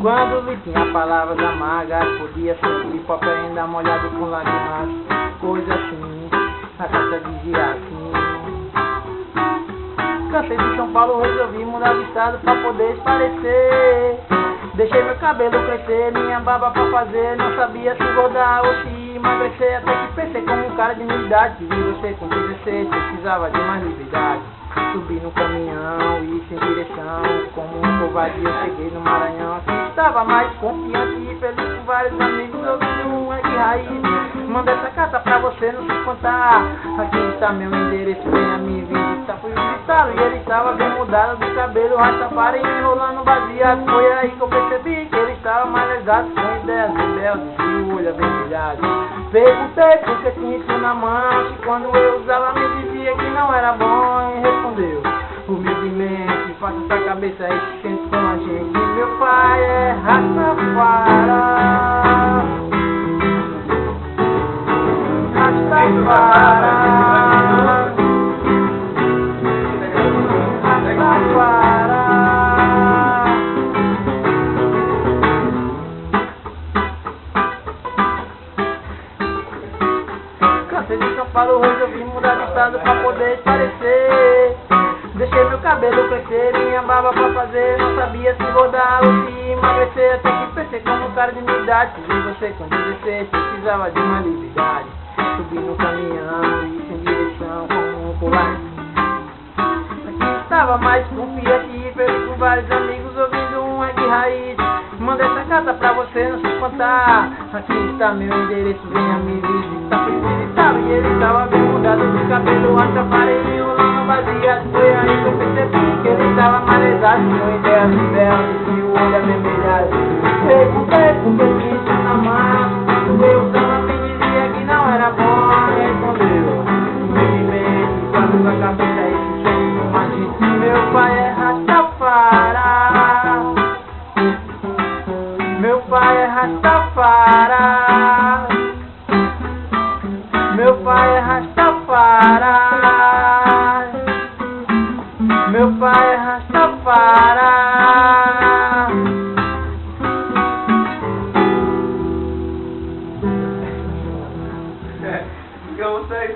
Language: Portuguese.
Quando lhe tinha palavras amargas, podia sentir papel ainda molhado com lágrimas, coisa assim, a carta dizia assim. Cansei de São Paulo, resolvi mudar de estado pra poder esparecer. Deixei meu cabelo crescer, minha barba pra fazer, não sabia se engordar ou se emagrecer. Até que pensei como um cara de minha idade, que vi você com 16, precisava de mais liberdade. Subi no caminhão e sem direção, como um covarde eu cheguei no Maranhão. Aqui estava mais confiante e feliz com vários amigos, ouvindo um reggae raiz. Manda essa carta pra você não se espantar, aqui está meu endereço, venha me visitar. Fui visitá-lo e ele estava bem mudado, de cabelo rastafari enrolando baseado. Foi aí que eu percebi que ele estava mais lesado, com ideias rebeldes e o olho avermelhado. Perguntei por que tinha isso na mão, se quando eu usava me dizia que não era bom. E respondeu humildemente, faça essa cabeça aí, se sente com a gente. Meu pai é Rastafari, Rastafari, Rastafari. Cansei de São Paulo, resolvi mudar de estado pra poder esparecer. Deixei meu cabelo crescer, minha barba pra fazer, não sabia se engordar ou se emagrecer. Até que pensei como um cara de minha idade, que vi você com 16, precisava de uma liberdade. Subi no caminhão e sem direção, como um covarde. Aqui estava mais confiante e feliz com vários amigos, ouvindo um reggae raiz. Mandei essa carta pra você não se espantar, aqui está meu endereço, venha me visitar. Fui visitá-lo e ele estava bem mudado, de cabelo rastafari enrolando baseado. Foi aí que eu percebi que ele estava mais lesado, com ideias rebeldes e o olho avermelhado. Perguntei por que tinha isso na mão, quando eu usava me dizia que não era bom. E respondeu humildemente, quando a cabeça e se sente com a gente. Meu pai é Rastafari, meu pai é Rastafari, meu pai é Rastafari, meu pai é Rastafari. Eu sei,